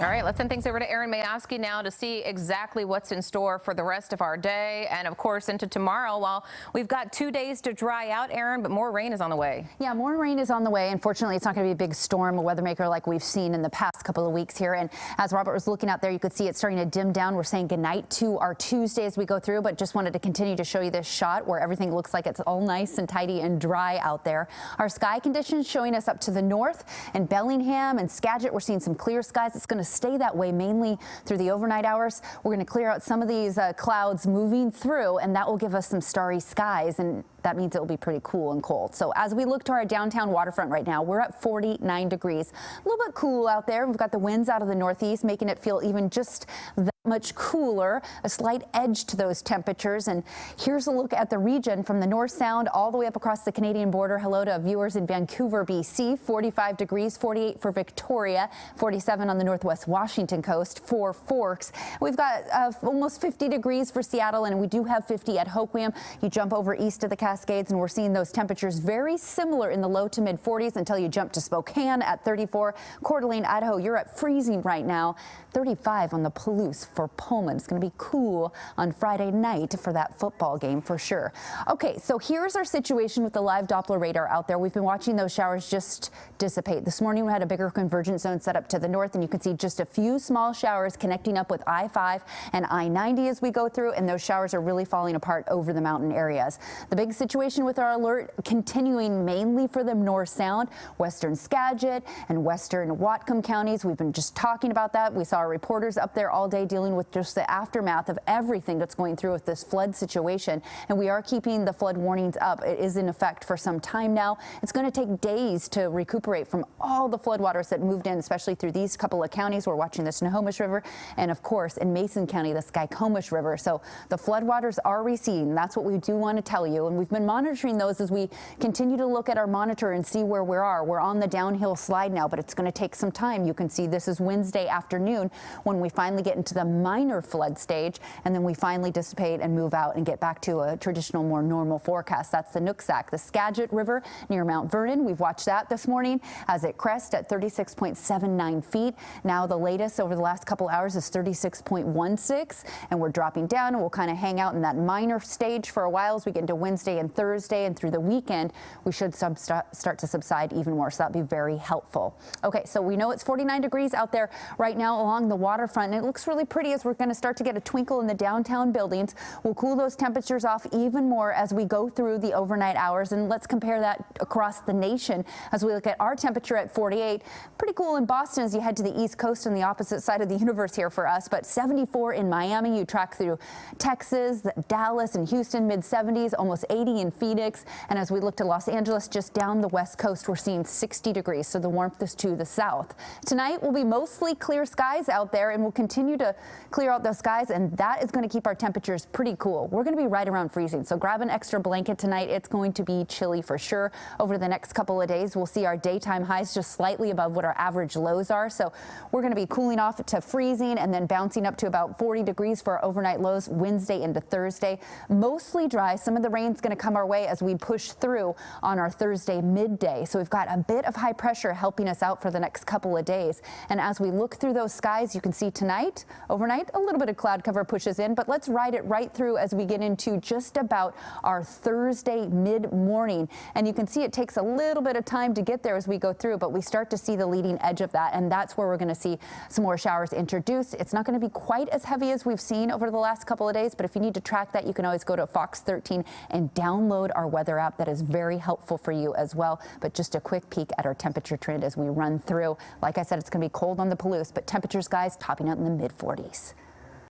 All right, let's send things over to Erin Mayoski now to see exactly what's in store for the rest of our day and, of course, into tomorrow. While we've got 2 days to dry out, Erin, but more rain is on the way. Yeah, more rain is on the way. Unfortunately, it's not going to be a big storm, a weather maker like we've seen in the past couple of weeks here. And as Robert was looking out there, you could see it starting to dim down. We're saying goodnight to our Tuesday as we go through, but just wanted to continue to show you this shot where everything looks like it's all nice and tidy and dry out there. Our sky conditions showing us up to the north and Bellingham and Skagit. We're seeing some clear skies. It's going to stay that way mainly through the overnight hours. We're going to clear out some of these clouds moving through, and that will give us some starry skies, and that means it will be pretty cool and cold. So as we look to our downtown waterfront right now, we're at 49 degrees. A little bit cool out there. We've got the winds out of the northeast, making it feel even just that much cooler, a slight edge to those temperatures. And here's a look at the region from the North Sound all the way up across the Canadian border. Hello to viewers in Vancouver, BC, 45 degrees, 48 for Victoria, 47 on the Northwest Washington coast, for Forks. We've got almost 50 degrees for Seattle, and we do have 50 at Hoquiam. You jump over east of the Cascades, and we're seeing those temperatures very similar in the low to mid 40s until you jump to Spokane at 34. Coeur d'Alene, Idaho, you're at freezing right now. 35 on the Palouse for Pullman. It's going to be cool on Friday night for that football game for sure. Okay, so here's our situation with the live Doppler radar out there. We've been watching those showers just dissipate. This morning we had a bigger convergence zone set up to the north, and you can see just a few small showers connecting up with I-5 and I-90 as we go through, and those showers are really falling apart over the mountain areas. The big situation with our alert continuing mainly for the North Sound, western Skagit and western Whatcom counties. We've been just talking about that. We saw our reporters up there all day dealing with just the aftermath of everything that's going through with this flood situation, and we are keeping the flood warnings up. It is in effect for some time now. It's going to take days to recuperate from all the floodwaters that moved in, especially through these couple of counties. We're watching the Snohomish River, and of course in Mason County, the Skykomish River. So the floodwaters are receding. That's what we do want to tell you, and we've been monitoring those as we continue to look at our monitor and see where we are. We're on the downhill slide now, but it's going to take some time. You can see this is Wednesday afternoon when we finally get into the minor flood stage, and then we finally dissipate and move out and get back to a traditional, more normal forecast. That's the Nooksack, the Skagit River near Mount Vernon. We've watched that this morning as it crests at 36.79 feet. Now the latest over the last couple hours is 36.16, and we're dropping down, and we'll kind of hang out in that minor stage for a while as we get into Wednesday and Thursday, and through the weekend we should start to subside even more, so that'd be very helpful. Okay, so we know it's 49 degrees out there right now along the waterfront, and it looks really pretty as we're going to start to get a twinkle in the downtown buildings. We'll cool those temperatures off even more as we go through the overnight hours, and let's compare that across the nation as we look at our temperature at 48. Pretty cool in Boston as you head to the East Coast on the opposite side of the universe here for us, but 74 in Miami. You track through Texas, Dallas, and Houston, mid 70s, almost 80 in Phoenix, and as we look to Los Angeles, just down the west coast, we're seeing 60 degrees, so the warmth is to the south. Tonight will be mostly clear skies out there, and we'll continue to clear out those skies, and that is going to keep our temperatures pretty cool. We're going to be right around freezing, so grab an extra blanket tonight. It's going to be chilly for sure. Over the next couple of days, we'll see our daytime highs just slightly above what our average lows are, so we're going to be cooling off to freezing and then bouncing up to about 40 degrees for our overnight lows Wednesday into Thursday. Mostly dry. Some of the rain's going to come our way as we push through on our Thursday midday, so we've got a bit of high pressure helping us out for the next couple of days. And as we look through those skies, you can see tonight, overnight, a little bit of cloud cover pushes in, but let's ride it right through as we get into just about our Thursday mid-morning. And you can see it takes a little bit of time to get there as we go through, but we start to see the leading edge of that, and that's where we're going to see some more showers introduced. It's not going to be quite as heavy as we've seen over the last couple of days, but if you need to track that, you can always go to Fox 13 and download our weather app. That is very helpful for you as well. But just a quick peek at our temperature trend as we run through. Like I said, it's going to be cold on the Palouse, but temperatures, guys, topping out in the mid 40s.